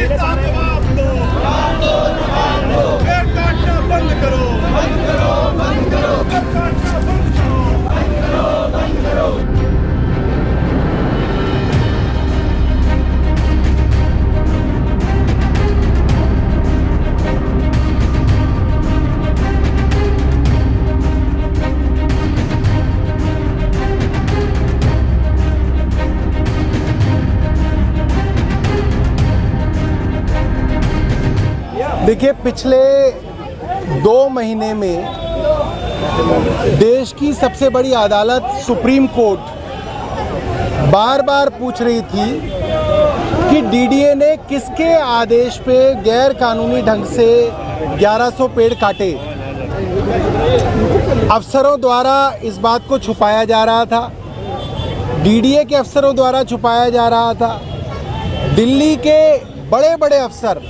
जवाब दो, पेड़ काटना बंद करो, पेड़ काटना बंद करो। देखिए, पिछले 2 महीने में देश की सबसे बड़ी अदालत सुप्रीम कोर्ट बार बार पूछ रही थी कि डीडीए ने किसके आदेश पे गैर कानूनी ढंग से 1100 पेड़ काटे। अफसरों द्वारा इस बात को छुपाया जा रहा था, डीडीए के अफसरों द्वारा छुपाया जा रहा था। दिल्ली के बड़े बड़े अफसर,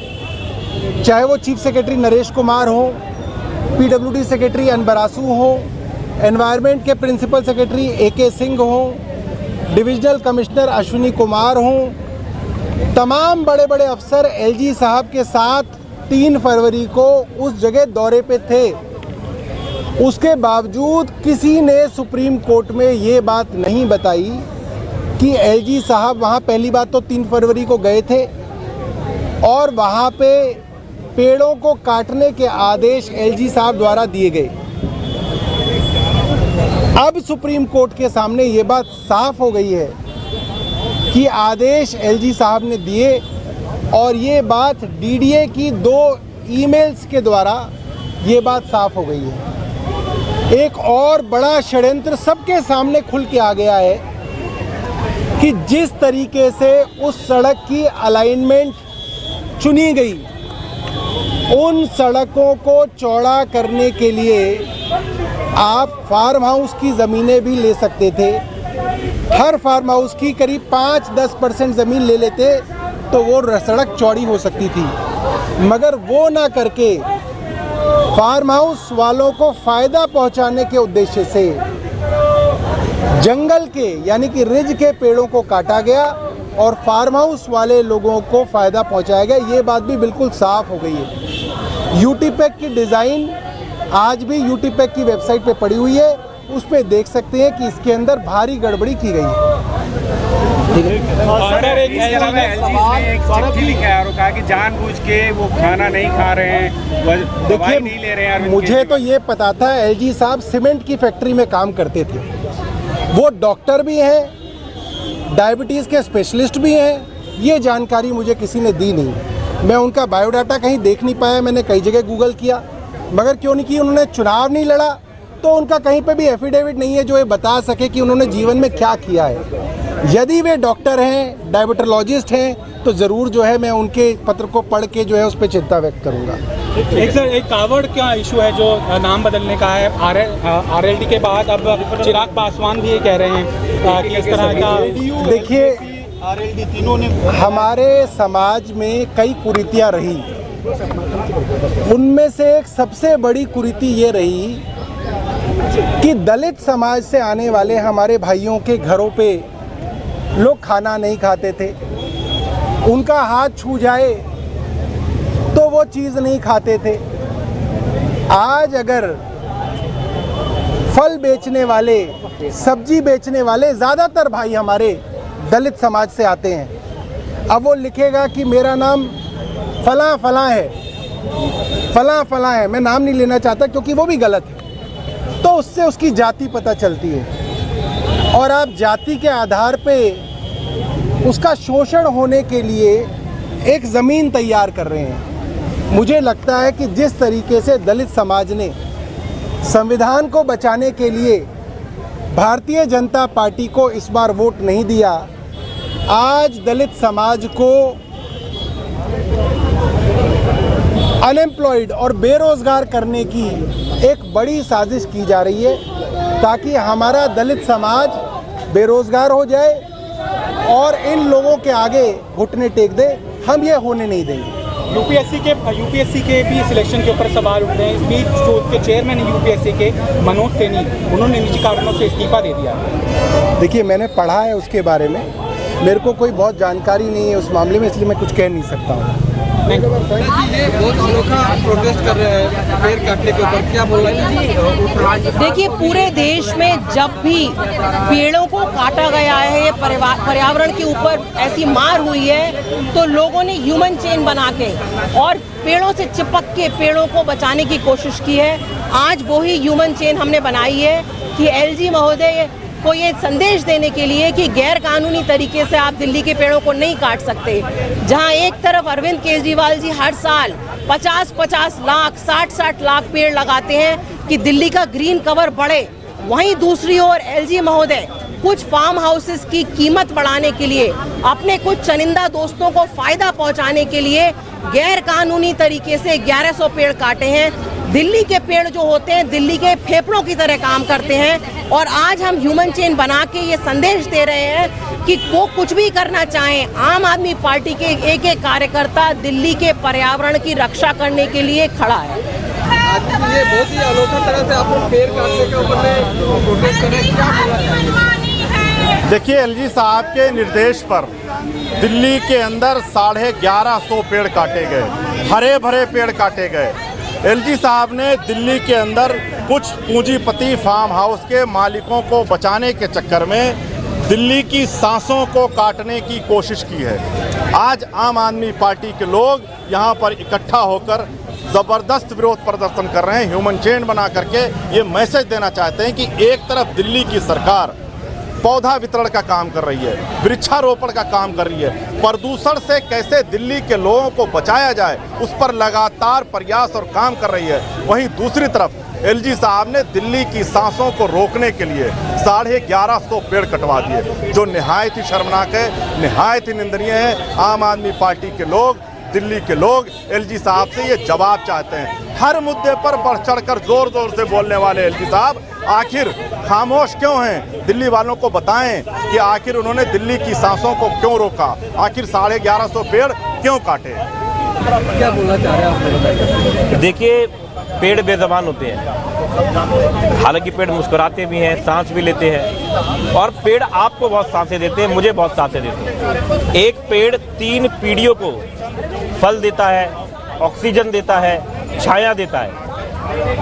चाहे वो चीफ सेक्रेटरी नरेश कुमार हो, पीडब्ल्यूडी सेक्रेटरी अनबरासू हो, एनवायरनमेंट के प्रिंसिपल सेक्रेटरी एके सिंह हो, डिविजनल कमिश्नर अश्विनी कुमार हो, तमाम बड़े बड़े अफसर एलजी साहब के साथ 3 फरवरी को उस जगह दौरे पे थे। उसके बावजूद किसी ने सुप्रीम कोर्ट में ये बात नहीं बताई कि एलजी साहब वहाँ पहली बात तो 3 फरवरी को गए थे और वहाँ पे पेड़ों को काटने के आदेश एलजी साहब द्वारा दिए गए। अब सुप्रीम कोर्ट के सामने ये बात साफ हो गई है कि आदेश एलजी साहब ने दिए और ये बात डीडीए की 2 ईमेल्स के द्वारा ये बात साफ हो गई है। एक और बड़ा षड्यंत्र सबके सामने खुल के आ गया है कि जिस तरीके से उस सड़क की अलाइनमेंट चुनी गई, उन सड़कों को चौड़ा करने के लिए आप फार्म हाउस की ज़मीनें भी ले सकते थे। हर फार्म हाउस की करीब 5-10% ज़मीन ले लेते तो वो सड़क चौड़ी हो सकती थी, मगर वो ना करके फार्म हाउस वालों को फ़ायदा पहुंचाने के उद्देश्य से जंगल के यानी कि रिज के पेड़ों को काटा गया और फार्म हाउस वाले लोगों को फ़ायदा पहुंचाया गया। ये बात भी बिल्कुल साफ हो गई है। यूटीपैक की डिज़ाइन आज भी यूटीपैक की वेबसाइट पे पड़ी हुई है, उस पे देख सकते हैं कि इसके अंदर भारी गड़बड़ी की गई है। कहा कि जानबूझ के वो खाना नहीं खा रहे हैं, देखिए नहीं ले रहे हैं। मुझे तो ये पता था एलजी साहब सीमेंट की फैक्ट्री में काम करते थे, वो डॉक्टर भी हैं, डायबिटीज़ के स्पेशलिस्ट भी हैं। ये जानकारी मुझे किसी ने दी नहीं, मैं उनका बायोडाटा कहीं देख नहीं पाया। मैंने कई जगह गूगल किया, मगर क्यों नहीं की, उन्होंने चुनाव नहीं लड़ा तो उनका कहीं पे भी एफिडेविट नहीं है जो ये बता सके कि उन्होंने जीवन में क्या किया है। यदि वे डॉक्टर हैं, डायबिटोलॉजिस्ट हैं, तो ज़रूर जो है मैं उनके पत्र को पढ़ के जो है उस पर चिंता व्यक्त करूँगा। एक कावड़ का इशू है जो नाम बदलने का है, आरएलडी के बाद अब चिराग पासवान भी ये कह रहे हैं कि इस तरह का। देखिए, आरएलडी तीनों ने हमारे समाज में कई कुरीतियाँ रही, उनमें से एक सबसे बड़ी कुरीति ये रही कि दलित समाज से आने वाले हमारे भाइयों के घरों पे लोग खाना नहीं खाते थे, उनका हाथ छू जाए तो वो चीज़ नहीं खाते थे। आज अगर फल बेचने वाले, सब्जी बेचने वाले, ज़्यादातर भाई हमारे दलित समाज से आते हैं, अब वो लिखेगा कि मेरा नाम फलां फलां है, फलां फलां है, मैं नाम नहीं लेना चाहता क्योंकि वो भी गलत है, तो उससे उसकी जाति पता चलती है और आप जाति के आधार पे उसका शोषण होने के लिए एक ज़मीन तैयार कर रहे हैं। मुझे लगता है कि जिस तरीके से दलित समाज ने संविधान को बचाने के लिए भारतीय जनता पार्टी को इस बार वोट नहीं दिया, आज दलित समाज को अनएम्प्लॉयड और बेरोज़गार करने की एक बड़ी साजिश की जा रही है ताकि हमारा दलित समाज बेरोज़गार हो जाए और इन लोगों के आगे घुटने टेक दे। हम ये होने नहीं देंगे। यूपीएससी के भी सिलेक्शन के ऊपर सवाल उठ रहे हैं। इस बीच जो उसके चेयरमैन यूपीएससी के मनोज सैनी, उन्होंने निजी कारणों से इस्तीफा दे दिया। देखिए, मैंने पढ़ा है उसके बारे में, मेरे को कोई बहुत जानकारी नहीं है उस मामले में, इसलिए मैं कुछ कह नहीं सकता हूँ। ये बहुत अनोखा प्रोटेस्ट कर रहे हैं पेड़ काटने के ऊपर, क्या बोल रहे हैं? देखिए, पूरे देश में जब भी पेड़ों को काटा गया है, पर्यावरण के ऊपर ऐसी मार हुई है, तो लोगों ने ह्यूमन चेन बना के और पेड़ों से चिपक के पेड़ों को बचाने की कोशिश की है। आज वही ह्यूमन चेन हमने बनाई है कि एलजी महोदय को ये संदेश देने के लिए कि गैर कानूनी तरीके से आप दिल्ली के पेड़ों को नहीं काट सकते। जहां एक तरफ अरविंद केजरीवाल जी हर साल 50-50 लाख 60-60 लाख पेड़ लगाते हैं कि दिल्ली का ग्रीन कवर बढ़े, वहीं दूसरी ओर एलजी महोदय कुछ फार्म हाउसेस की कीमत बढ़ाने के लिए, अपने कुछ चनिंदा दोस्तों को फायदा पहुंचाने के लिए गैर कानूनी तरीके से 1100 पेड़ काटे हैं। दिल्ली के पेड़ जो होते हैं दिल्ली के फेफड़ों की तरह काम करते हैं, और आज हम ह्यूमन चेन बना के ये संदेश दे रहे हैं कि वो कुछ भी करना चाहें, आम आदमी पार्टी के एक एक कार्यकर्ता दिल्ली के पर्यावरण की रक्षा करने के लिए खड़ा है। आज ये बहुत ही अनोखा तरह से आप लोग पेड़ काटने के ऊपर में प्रोटेस्ट कर रहे हैं, क्या बोलना चाहिए? देखिए, एलजी साहब के निर्देश पर दिल्ली के अंदर 1150 पेड़ काटे गए, हरे भरे पेड़ काटे गए। एलजी साहब ने दिल्ली के अंदर कुछ पूंजीपति फार्म हाउस के मालिकों को बचाने के चक्कर में दिल्ली की सांसों को काटने की कोशिश की है। आज आम आदमी पार्टी के लोग यहाँ पर इकट्ठा होकर ज़बरदस्त विरोध प्रदर्शन कर रहे हैं। ह्यूमन चेन बना करके ये मैसेज देना चाहते हैं कि एक तरफ दिल्ली की सरकार पौधा वितरण का काम कर रही है, वृक्षारोपण का काम कर रही है, प्रदूषण से कैसे दिल्ली के लोगों को बचाया जाए उस पर लगातार प्रयास और काम कर रही है। वहीं दूसरी तरफ एलजी साहब ने दिल्ली की सांसों को रोकने के लिए 1150 पेड़ कटवा दिए, जो निहायत ही शर्मनाक है, निहायत ही निंदनीय है। आम आदमी पार्टी के लोग, दिल्ली के लोग एलजी साहब से ये जवाब चाहते हैं। हर मुद्दे पर बढ़ चढ़कर जोर जोर से बोलने वाले एलजी साहब आखिर खामोश क्यों हैं? दिल्ली वालों को बताएं कि आखिर उन्होंने दिल्ली की सांसों को क्यों रोका, आखिर 1150 पेड़ क्यों काटे? क्या बोलना चाह रहे हैं आप? देखिए, पेड़ बेज़बान होते हैं, हालांकि पेड़ मुस्कुराते भी हैं, सांस भी लेते हैं, और पेड़ आपको बहुत सांसें देते हैं, मुझे बहुत सांसें देते हैं। एक पेड़ 3 पीढ़ियों को फल देता है, ऑक्सीजन देता है, छाया देता है।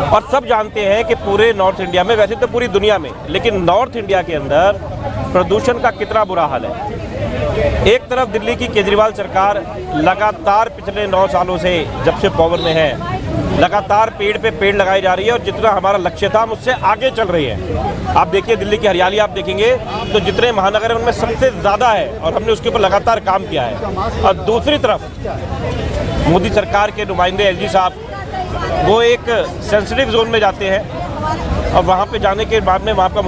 और सब जानते हैं कि पूरे नॉर्थ इंडिया में, वैसे तो पूरी दुनिया में, लेकिन नॉर्थ इंडिया के अंदर प्रदूषण का कितना बुरा हाल है। एक तरफ दिल्ली की केजरीवाल सरकार लगातार पिछले 9 सालों से, जब से पावर में है, लगातार पेड़ पे पेड़ लगाई जा रही है, और जितना हमारा लक्ष्य था हम उससे आगे चल रही है। आप देखिए दिल्ली की हरियाली आप देखेंगे तो जितने महानगर हैं उनमें सबसे ज़्यादा है, और हमने उसके ऊपर लगातार काम किया है। और दूसरी तरफ मोदी सरकार के नुमाइंदे एलजी साहब, वो एक सेंसिटिव जोन में जाते हैं, और वहाँ पे जाने के बाद में वहाँ का